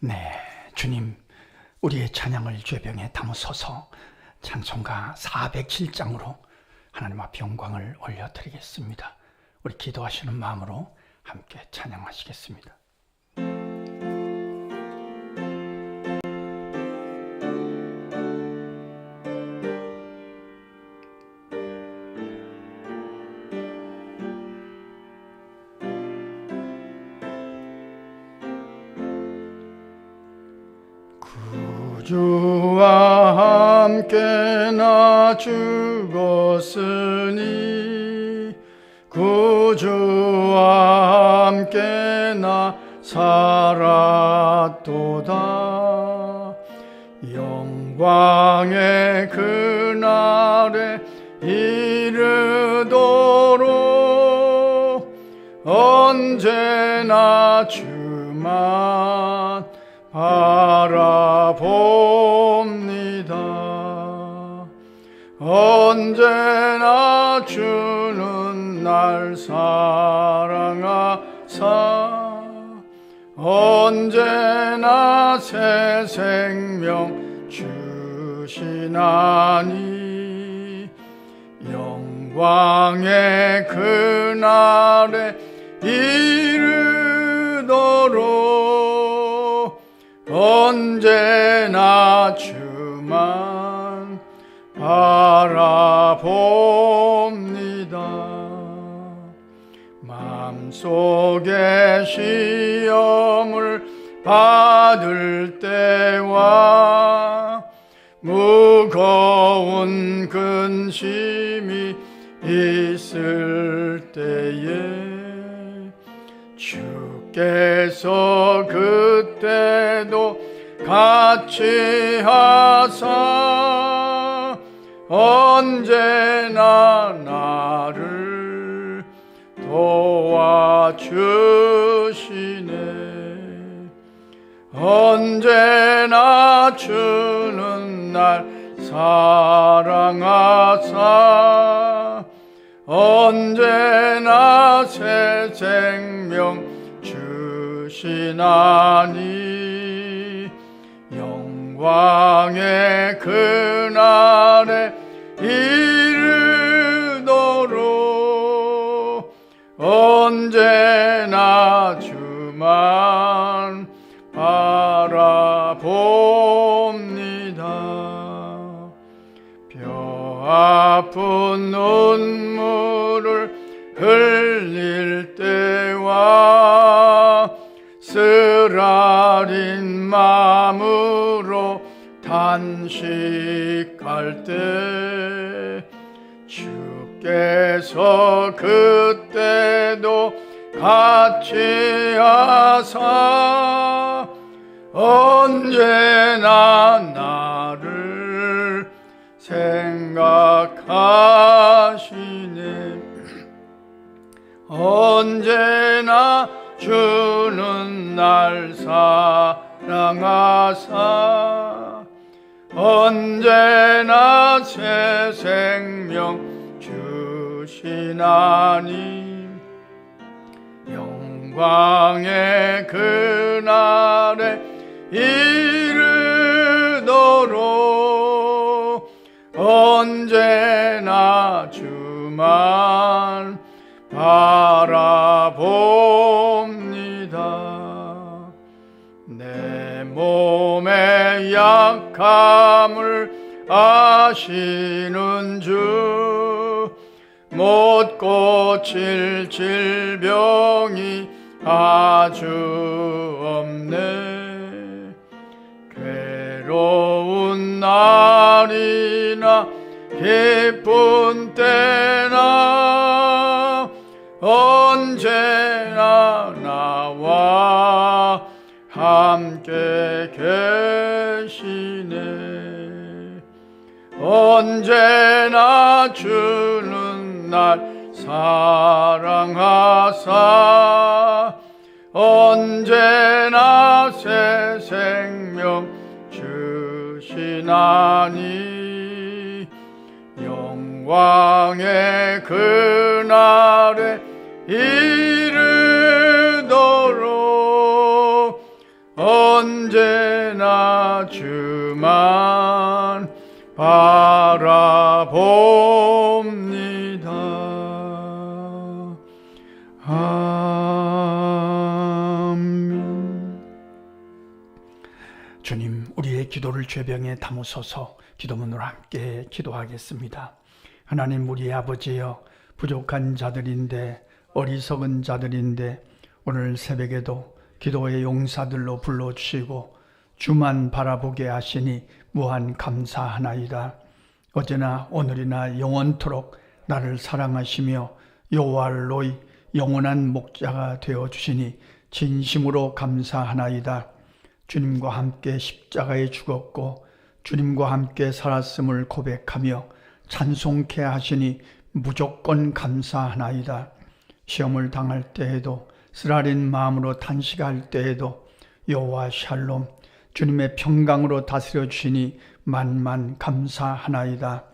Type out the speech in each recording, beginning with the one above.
네, 주님, 우리의 찬양을 죄병에 담으소서. 찬송가 407장으로 하나님 앞에 영광을 올려드리겠습니다. 우리 기도하시는 마음으로 함께 찬양하시겠습니다. 주와 함께 나 죽었으니 구주와 함께 나 살았도다. 영광의 그날에 이르도록 언제나 주만 바라봅니다. 언제나 주는 날 사랑하사 언제나 새 생명 주시나니 영광의 그날에 이르도록 언제나 주만 바라봅니다. 마음속에 시험을 받을 때와 무거운 근심이 있을 때에 주께서 그때도 같이 하사 언제나 나를 도와주시네. 언제나 주는 날 사랑하사 언제나 새 생명 주시나니 영광의 그날에 이르도록 언제나 주만 바라봅니다. 뼈 아픈 눈물을 흘릴 때와 쓰라린 마음으로 단식할 때 주께서 그때도 같이 하사 언제나 나를 생각하시네. 언제나 주는 날 사랑하사 언제나 새 생명 주시나니 영광의 그날에 이르도록 언제나 주만 바라봅니다. 내 몸의 약함을 아시는 주 못 고칠 질병이 아주 없네. 괴로운 날이나 기쁜 때나 언제나 나와 함께 계시네. 언제나 주는 날 사랑하사 언제나 새 생명 주시나니 영광의 그날에 이르도록 언제 아멘. 주님, 우리의 기도를 죄병에 담으소서. 기도문으로 함께 기도하겠습니다. 하나님, 우리 아버지여, 부족한 자들인데, 어리석은 자들인데 오늘 새벽에도 기도의 용사들로 불러주시고 주만 바라보게 하시니 무한 감사하나이다. 어제나 오늘이나 영원토록 나를 사랑하시며 여호와를 영원한 목자가 되어주시니 진심으로 감사하나이다. 주님과 함께 십자가에 죽었고 주님과 함께 살았음을 고백하며 찬송케 하시니 무조건 감사하나이다. 시험을 당할 때에도 쓰라린 마음으로 탄식할 때에도 여호와 샬롬 주님의 평강으로 다스려 주시니 만만 감사하나이다.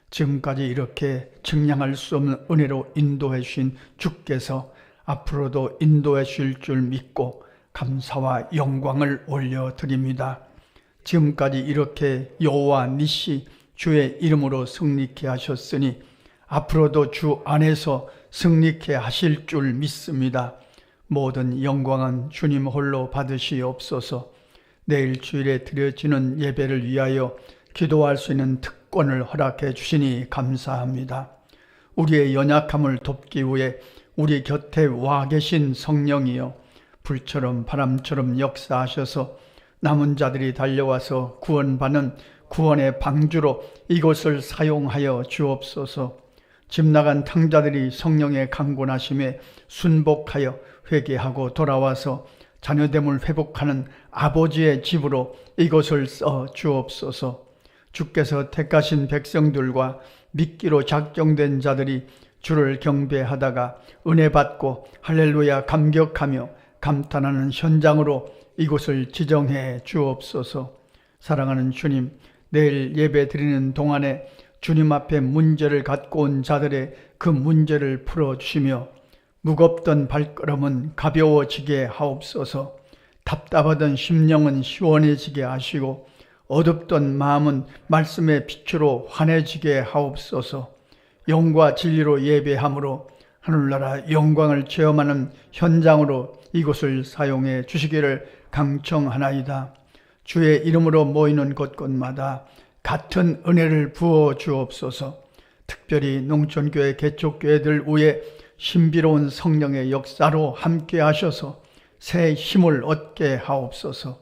지금까지 이렇게 증량할 수 없는 은혜로 인도해 주신 주께서 앞으로도 인도해 주실 줄 믿고 감사와 영광을 올려드립니다. 지금까지 이렇게 여호와 니시 주의 이름으로 승리케 하셨으니 앞으로도 주 안에서 승리케 하실 줄 믿습니다. 모든 영광은 주님 홀로 받으시옵소서. 내일 주일에 드려지는 예배를 위하여 기도할 수 있는 특권을 허락해 주시니 감사합니다. 우리의 연약함을 돕기 위해 우리 곁에 와 계신 성령이여 불처럼 바람처럼 역사하셔서 남은 자들이 달려와서 구원받는 구원의 방주로 이곳을 사용하여 주옵소서. 집 나간 탕자들이 성령의 강권하심에 순복하여 회개하고 돌아와서 자녀됨을 회복하는 아버지의 집으로 이곳을 써 주옵소서. 주께서 택하신 백성들과 믿기로 작정된 자들이 주를 경배하다가 은혜 받고 할렐루야 감격하며 감탄하는 현장으로 이곳을 지정해 주옵소서. 사랑하는 주님, 내일 예배 드리는 동안에 주님 앞에 문제를 갖고 온 자들의 그 문제를 풀어주시며 무겁던 발걸음은 가벼워지게 하옵소서. 답답하던 심령은 시원해지게 하시고 어둡던 마음은 말씀의 빛으로 환해지게 하옵소서. 영과 진리로 예배함으로 하늘나라 영광을 체험하는 현장으로 이곳을 사용해 주시기를 강청하나이다. 주의 이름으로 모이는 곳곳마다 같은 은혜를 부어 주옵소서. 특별히 농촌교회 개척교회들 위에 신비로운 성령의 역사로 함께 하셔서 새 힘을 얻게 하옵소서.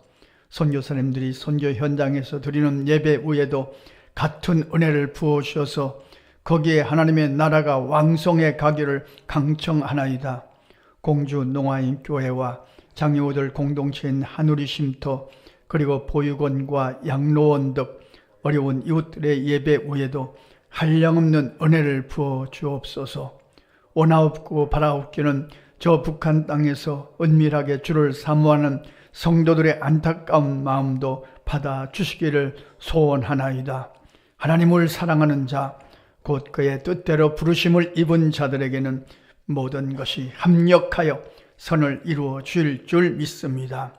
선교사님들이 선교 현장에서 드리는 예배 위에도 같은 은혜를 부으셔서 거기에 하나님의 나라가 왕성해 가기를 강청하나이다. 공주 농아인 교회와 장애우들 공동체인 하누리 쉼터 그리고 보육원과 양로원 등 어려운 이웃들의 예배 위에도 한량없는 은혜를 부어 주옵소서. 원하옵고 바라옵기는 저 북한 땅에서 은밀하게 주를 사모하는 성도들의 안타까운 마음도 받아주시기를 소원하나이다. 하나님을 사랑하는 자, 곧 그의 뜻대로 부르심을 입은 자들에게는 모든 것이 합력하여 선을 이루어 주실 줄 믿습니다.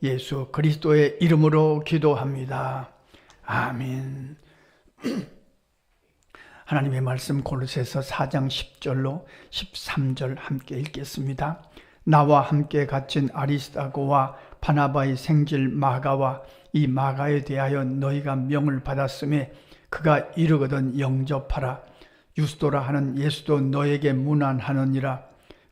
예수 그리스도의 이름으로 기도합니다. 아멘. 하나님의 말씀 골로새서 4장 10절로 13절 함께 읽겠습니다. 나와 함께 갇힌 아리스다고와 바나바의 생질 마가와 이 마가에 대하여 너희가 명을 받았음에 그가 이르거든 영접하라. 유스도라 하는 예수도 너에게 문안하느니라.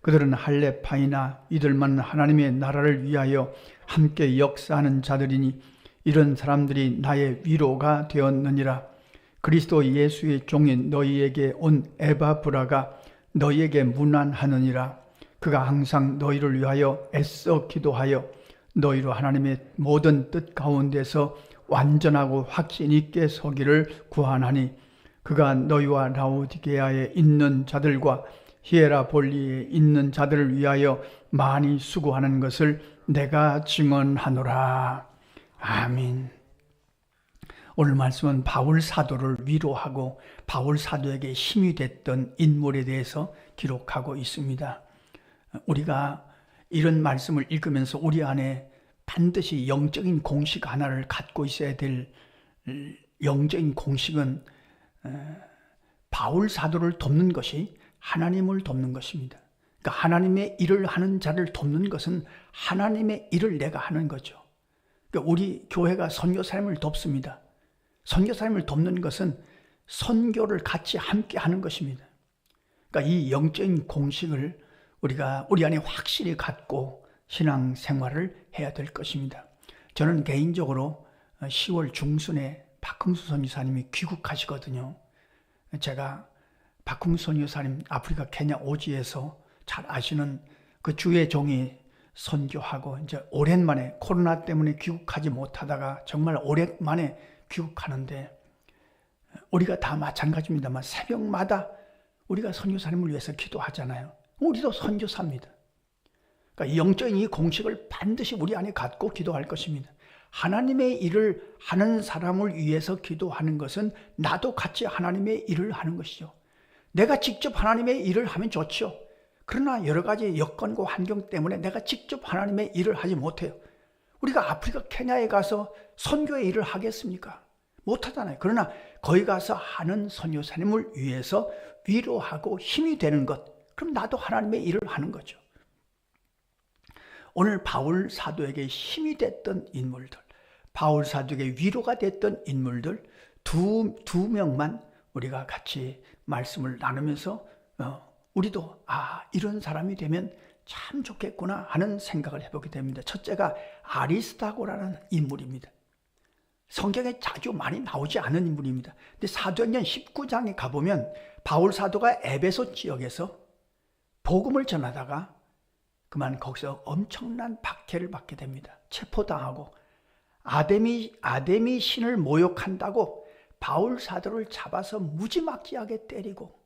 그들은 할례파이나 이들만 하나님의 나라를 위하여 함께 역사하는 자들이니 이런 사람들이 나의 위로가 되었느니라. 그리스도 예수의 종인 너희에게 온 에바브라가 너희에게 문안하느니라. 그가 항상 너희를 위하여 애써 기도하여 너희로 하나님의 모든 뜻 가운데서 완전하고 확신 있게 서기를 구하나니 그가 너희와 라오디게아에 있는 자들과 히에라볼리에 있는 자들을 위하여 많이 수고하는 것을 내가 증언하노라. 아멘. 오늘 말씀은 바울 사도를 위로하고 바울 사도에게 힘이 됐던 인물에 대해서 기록하고 있습니다. 우리가 이런 말씀을 읽으면서 우리 안에 반드시 영적인 공식 하나를 갖고 있어야 될 영적인 공식은 바울 사도를 돕는 것이 하나님을 돕는 것입니다. 그러니까 하나님의 일을 하는 자를 돕는 것은 하나님의 일을 내가 하는 거죠. 그러니까 우리 교회가 선교사님을 돕습니다. 선교사님을 돕는 것은 선교를 같이 함께 하는 것입니다. 그러니까 이 영적인 공식을 우리가 우리 안에 확실히 갖고 신앙생활을 해야 될 것입니다. 저는 개인적으로 10월 중순에 박흥수 선교사님이 귀국하시거든요. 제가 박흥수 선교사님 아프리카 케냐 오지에서 잘 아시는 그 주의 종이 선교하고 이제 오랜만에 코로나 때문에 귀국하지 못하다가 정말 오랜만에 귀국하는데 우리가 다 마찬가지입니다만 새벽마다 우리가 선교사님을 위해서 기도하잖아요. 우리도 선교사입니다. 그러니까 영적인 이 공식을 반드시 우리 안에 갖고 기도할 것입니다. 하나님의 일을 하는 사람을 위해서 기도하는 것은 나도 같이 하나님의 일을 하는 것이죠. 내가 직접 하나님의 일을 하면 좋죠. 그러나 여러 가지 여건과 환경 때문에 내가 직접 하나님의 일을 하지 못해요. 우리가 아프리카 케냐에 가서 선교의 일을 하겠습니까? 못하잖아요. 그러나 거기 가서 하는 선교사님을 위해서 위로하고 힘이 되는 것, 그럼 나도 하나님의 일을 하는 거죠. 오늘 바울 사도에게 힘이 됐던 인물들, 바울 사도에게 위로가 됐던 인물들 두 명만 우리가 같이 말씀을 나누면서 우리도 이런 사람이 되면 참 좋겠구나 하는 생각을 해보게 됩니다. 첫째가 아리스다고라는 인물입니다. 성경에 자주 많이 나오지 않은 인물입니다. 근데 사도행전 19장에 가보면 바울 사도가 에베소 지역에서 복음을 전하다가 그만 거기서 엄청난 박해를 받게 됩니다. 체포당하고 아데미 신을 모욕한다고 바울 사도를 잡아서 무지막지하게 때리고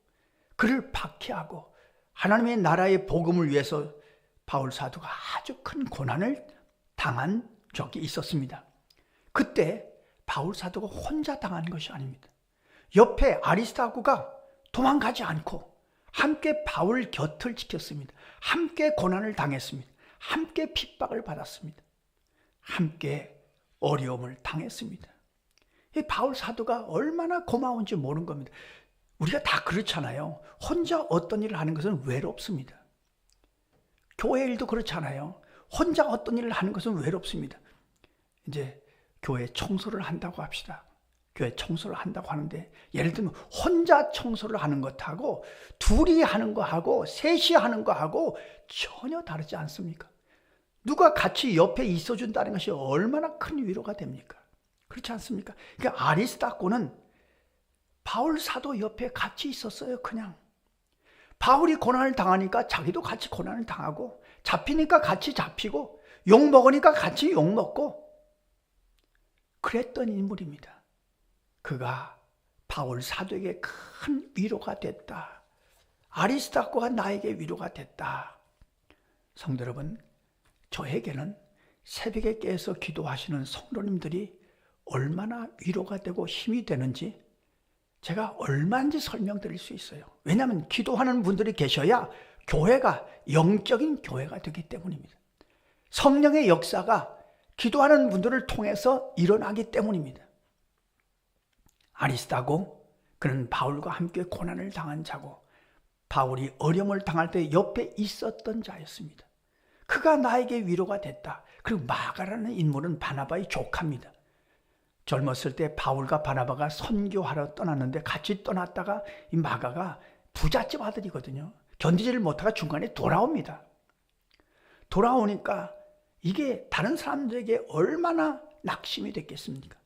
그를 박해하고 하나님의 나라의 복음을 위해서 바울 사도가 아주 큰 고난을 당한 적이 있었습니다. 그때 바울 사도가 혼자 당한 것이 아닙니다. 옆에 아리스다고가 도망가지 않고 함께 바울 곁을 지켰습니다. 함께 고난을 당했습니다. 함께 핍박을 받았습니다. 함께 어려움을 당했습니다. 이 바울 사도가 얼마나 고마운지 모르는 겁니다. 우리가 다 그렇잖아요. 혼자 어떤 일을 하는 것은 외롭습니다. 교회 일도 그렇잖아요. 혼자 어떤 일을 하는 것은 외롭습니다. 이제 교회 청소를 한다고 합시다. 교회 청소를 한다고 하는데 예를 들면 혼자 청소를 하는 것하고 둘이 하는 거하고 셋이 하는 거하고 전혀 다르지 않습니까? 누가 같이 옆에 있어준다는 것이 얼마나 큰 위로가 됩니까? 그렇지 않습니까? 그러니까 아리스다고는 바울 사도 옆에 같이 있었어요. 그냥 바울이 고난을 당하니까 자기도 같이 고난을 당하고 잡히니까 같이 잡히고 욕먹으니까 같이 욕먹고 그랬던 인물입니다. 그가 바울 사도에게 큰 위로가 됐다. 아리스다고가 나에게 위로가 됐다. 성도 여러분, 저에게는 새벽에 깨서 기도하시는 성도님들이 얼마나 위로가 되고 힘이 되는지 제가 얼마인지 설명드릴 수 있어요. 왜냐하면 기도하는 분들이 계셔야 교회가 영적인 교회가 되기 때문입니다. 성령의 역사가 기도하는 분들을 통해서 일어나기 때문입니다. 아리스다고 그는 바울과 함께 고난을 당한 자고 바울이 어려움을 당할 때 옆에 있었던 자였습니다. 그가 나에게 위로가 됐다. 그리고 마가라는 인물은 바나바의 조카입니다. 젊었을 때 바울과 바나바가 선교하러 떠났는데 같이 떠났다가 이 마가가 부잣집 아들이거든요. 견디지를 못하고 중간에 돌아옵니다. 돌아오니까 이게 다른 사람들에게 얼마나 낙심이 됐겠습니까?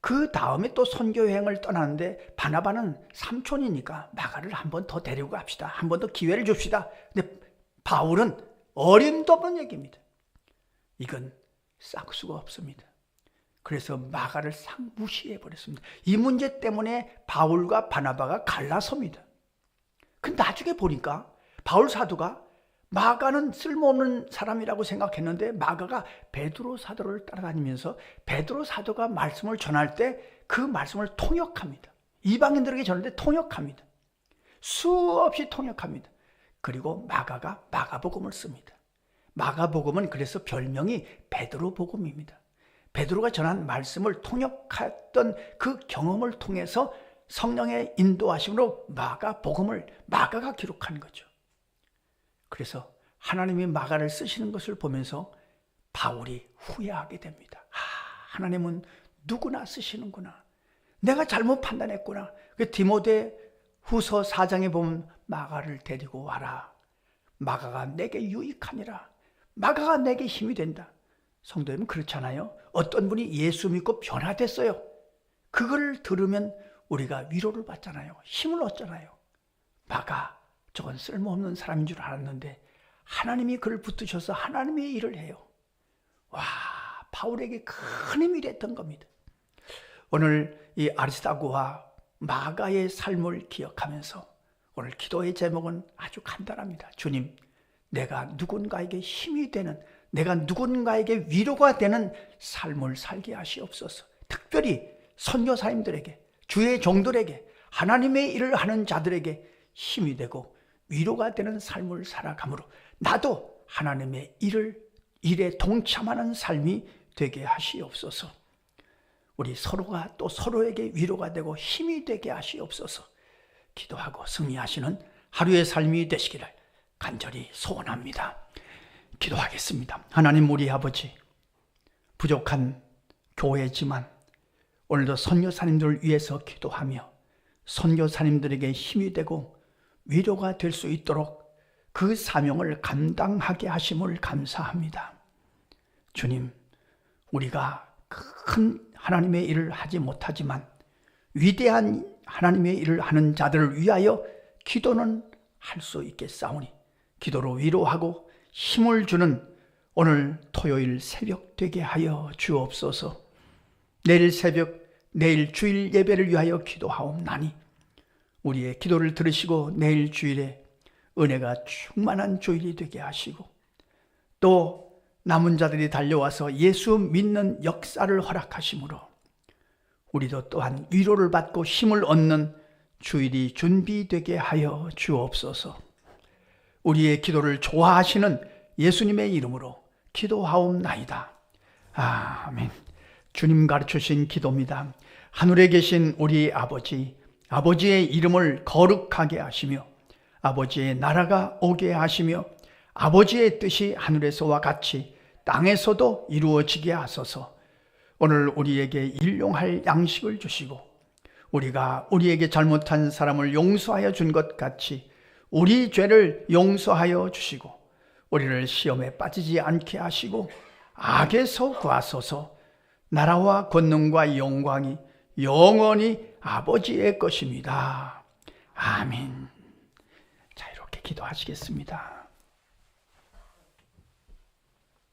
그 다음에 또 선교여행을 떠나는데 바나바는 삼촌이니까 마가를 한 번 더 데리고 갑시다. 한 번 더 기회를 줍시다. 근데 바울은 어림도 없는 얘기입니다. 이건 싹수가 없습니다. 그래서 마가를 싹 무시해 버렸습니다. 이 문제 때문에 바울과 바나바가 갈라섭니다. 근데 나중에 보니까 바울 사도가 마가는 쓸모없는 사람이라고 생각했는데 마가가 베드로 사도를 따라다니면서 베드로 사도가 말씀을 전할 때 그 말씀을 통역합니다. 이방인들에게 전할 때 통역합니다. 수없이 통역합니다. 그리고 마가가 마가복음을 씁니다. 마가복음은 그래서 별명이 베드로 복음입니다. 베드로가 전한 말씀을 통역했던 그 경험을 통해서 성령의 인도하심으로 마가복음을 마가가 기록한 거죠. 그래서 하나님이 마가를 쓰시는 것을 보면서 바울이 후회하게 됩니다. 하나님은 누구나 쓰시는구나. 내가 잘못 판단했구나. 그 디모데 후서 4장에 보면 마가를 데리고 와라. 마가가 내게 유익하니라. 마가가 내게 힘이 된다. 성도 여러분, 그렇잖아요. 어떤 분이 예수 믿고 변화됐어요. 그걸 들으면 우리가 위로를 받잖아요. 힘을 얻잖아요. 마가, 저건 쓸모없는 사람인 줄 알았는데 하나님이 그를 붙드셔서 하나님의 일을 해요. 와, 바울에게 큰 힘이 됐던 겁니다. 오늘 이 아리스다고와 마가의 삶을 기억하면서 오늘 기도의 제목은 아주 간단합니다. 주님, 내가 누군가에게 힘이 되는, 내가 누군가에게 위로가 되는 삶을 살게 하시옵소서. 특별히 선교사님들에게, 주의 종들에게, 하나님의 일을 하는 자들에게 힘이 되고 위로가 되는 삶을 살아감으로 나도 하나님의 일에 동참하는 삶이 되게 하시옵소서. 우리 서로가 또 서로에게 위로가 되고 힘이 되게 하시옵소서. 기도하고 승리하시는 하루의 삶이 되시기를 간절히 소원합니다. 기도하겠습니다. 하나님, 우리 아버지, 부족한 교회지만 오늘도 선교사님들을 위해서 기도하며 선교사님들에게 힘이 되고 위로가 될 수 있도록 그 사명을 감당하게 하심을 감사합니다. 주님, 우리가 큰 하나님의 일을 하지 못하지만 위대한 하나님의 일을 하는 자들을 위하여 기도는 할 수 있겠사오니 기도로 위로하고 힘을 주는 오늘 토요일 새벽 되게 하여 주옵소서. 내일 새벽, 내일 주일 예배를 위하여 기도하옵나니 우리의 기도를 들으시고 내일 주일에 은혜가 충만한 주일이 되게 하시고 또 남은 자들이 달려와서 예수 믿는 역사를 허락하심으로 우리도 또한 위로를 받고 힘을 얻는 주일이 준비되게 하여 주옵소서. 우리의 기도를 좋아하시는 예수님의 이름으로 기도하옵나이다. 아멘. 주님 가르치신 기도입니다. 하늘에 계신 우리 아버지, 아버지의 이름을 거룩하게 하시며 아버지의 나라가 오게 하시며 아버지의 뜻이 하늘에서와 같이 땅에서도 이루어지게 하소서. 오늘 우리에게 일용할 양식을 주시고 우리가 우리에게 잘못한 사람을 용서하여 준 것 같이 우리 죄를 용서하여 주시고 우리를 시험에 빠지지 않게 하시고 악에서 구하소서. 나라와 권능과 영광이 영원히 아버지의 것입니다. 아멘. 자, 이렇게 기도하시겠습니다.